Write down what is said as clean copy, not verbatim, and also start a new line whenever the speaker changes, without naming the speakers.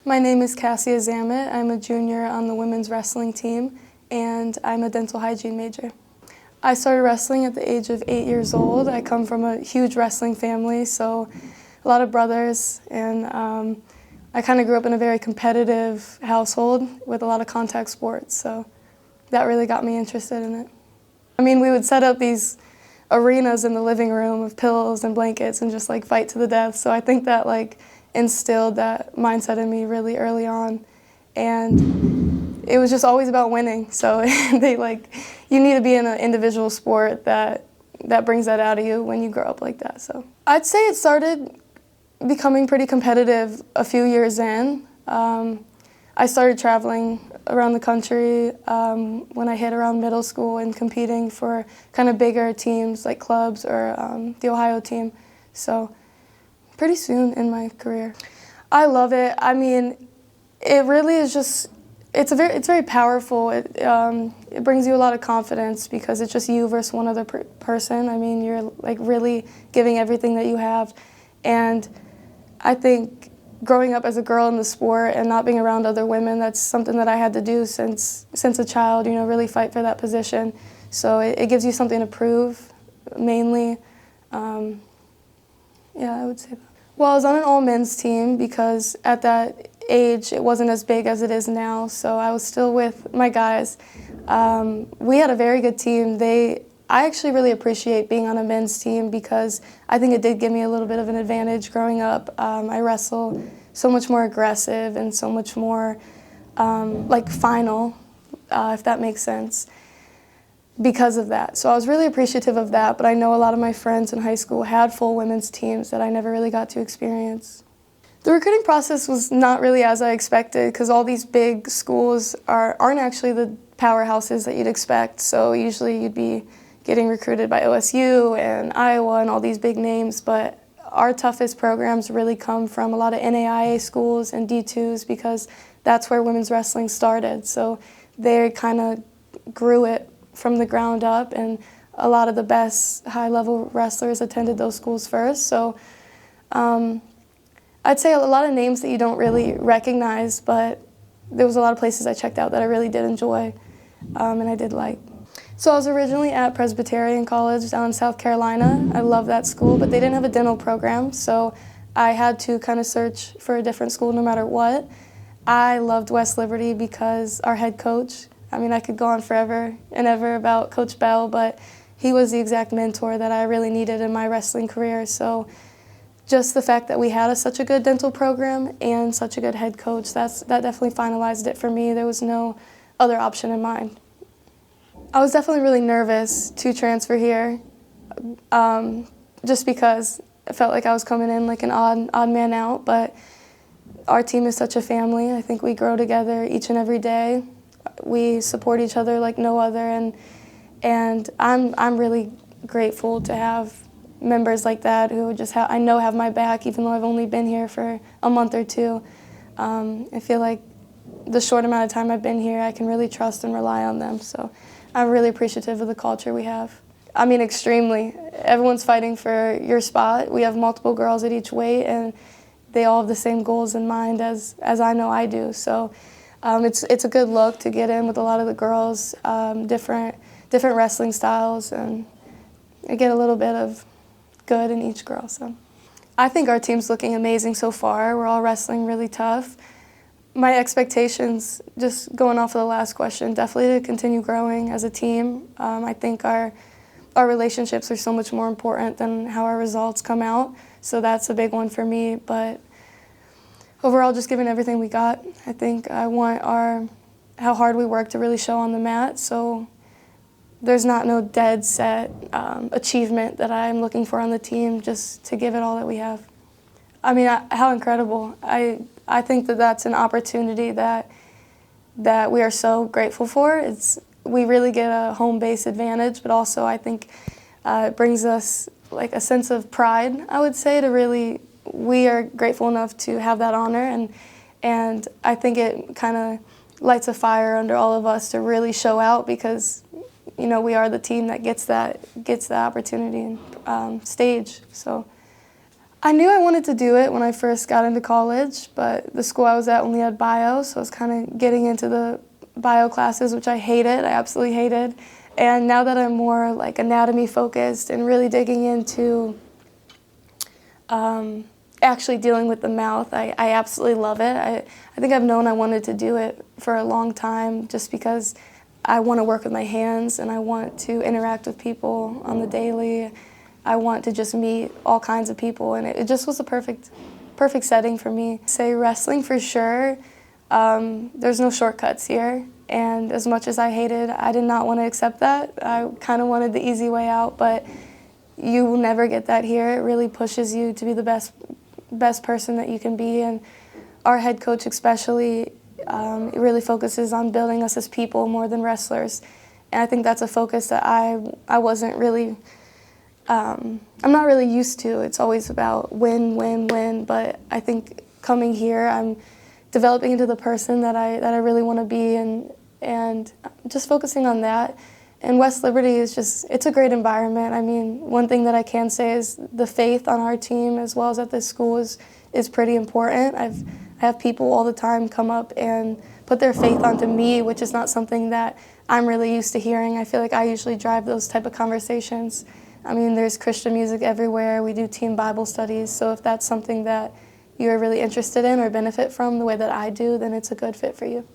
My name is Cassia Zammit. I'm a junior on the women's wrestling team, and I'm a dental hygiene major. I started wrestling at the age of 8 years old. I come from a huge wrestling family, so a lot of brothers, and I kind of grew up in a very competitive household with a lot of contact sports, so that really got me interested in it. I mean, we would set up these arenas in the living room of pillows and blankets and just like fight to the death, so I think that like instilled that mindset in me really early on, and it was just always about winning. So you need to be in an individual sport that brings that out of you when you grow up like that. So I'd say it started becoming pretty competitive a few years in. I started traveling around the country when I hit around middle school and competing for kind of bigger teams like clubs or the Ohio team. So pretty soon in my career. I love it. I mean, it really is just, it's very powerful. It brings you a lot of confidence because it's just you versus one other person. I mean, you're like really giving everything that you have. And I think growing up as a girl in the sport and not being around other women, that's something that I had to do since a child, you know, really fight for that position. So it gives you something to prove, mainly. Yeah, I would say that. Well, I was on an all-men's team because at that age it wasn't as big as it is now, so I was still with my guys. We had a very good team. I actually really appreciate being on a men's team because I think it did give me a little bit of an advantage growing up. I wrestle so much more aggressive and so much more like final, if that makes sense, because of that. So I was really appreciative of that, but I know a lot of my friends in high school had full women's teams that I never really got to experience. The recruiting process was not really as I expected because all these big schools aren't actually the powerhouses that you'd expect. So usually you'd be getting recruited by OSU and Iowa and all these big names, but our toughest programs really come from a lot of NAIA schools and D2s because that's where women's wrestling started. So they kind of grew it from the ground up, and a lot of the best high-level wrestlers attended those schools first. So I'd say a lot of names that you don't really recognize, but there was a lot of places I checked out that I really did enjoy and I did like. So I was originally at Presbyterian College down in South Carolina. I love that school, but they didn't have a dental program, so I had to kind of search for a different school no matter what. I loved West Liberty because our head coach, I mean, I could go on forever and ever about Coach Bell, but he was the exact mentor that I really needed in my wrestling career. So just the fact that we had such a good dental program and such a good head coach, that definitely finalized it for me. There was no other option in mind. I was definitely really nervous to transfer here just because I felt like I was coming in like an odd man out, but our team is such a family. I think we grow together each and every day. We support each other like no other, and I'm really grateful to have members like that who just I know have my back, even though I've only been here for a month or two. I feel like the short amount of time I've been here, I can really trust and rely on them. So I'm really appreciative of the culture we have. I mean, extremely. Everyone's fighting for your spot. We have multiple girls at each weight, and they all have the same goals in mind as I know I do. So it's a good look to get in with a lot of the girls, different wrestling styles, and I get a little bit of good in each girl. So I think our team's looking amazing so far. We're all wrestling really tough. My expectations, just going off of the last question, definitely to continue growing as a team. I think our relationships are so much more important than how our results come out, so that's a big one for me. But overall, just giving everything we got. I think I want how hard we work to really show on the mat, so there's no dead set achievement that I'm looking for on the team, just to give it all that we have. I mean, how incredible. I think that's an opportunity that we are so grateful for. We really get a home base advantage, but also I think it brings us like a sense of pride, I would say, to really, we are grateful enough to have that honor, and I think it kind of lights a fire under all of us to really show out because, you know, we are the team that gets the opportunity and stage. So I knew I wanted to do it when I first got into college, but the school I was at only had bio, so I was kind of getting into the bio classes, which I hated. I absolutely hated. And now that I'm more like anatomy focused and really digging into actually dealing with the mouth, I absolutely love it. I think I've known I wanted to do it for a long time just because I want to work with my hands and I want to interact with people on the daily. I want to just meet all kinds of people, and it just was a perfect setting for me. Say wrestling for sure. There's no shortcuts here, and as much as I hated, I did not want to accept that. I kind of wanted the easy way out, but you will never get that here. It really pushes you to be the best person that you can be, and our head coach especially, it really focuses on building us as people more than wrestlers, and I think that's a focus that I wasn't really. I'm not really used to. It's always about win, win, win, but I think coming here, I'm developing into the person that I really want to be, and just focusing on that. And West Liberty is it's a great environment. I mean, one thing that I can say is the faith on our team as well as at this school is pretty important. I have people all the time come up and put their faith onto me, which is not something that I'm really used to hearing. I feel like I usually drive those type of conversations. I mean, there's Christian music everywhere. We do team Bible studies. So if that's something that you're really interested in or benefit from the way that I do, then it's a good fit for you.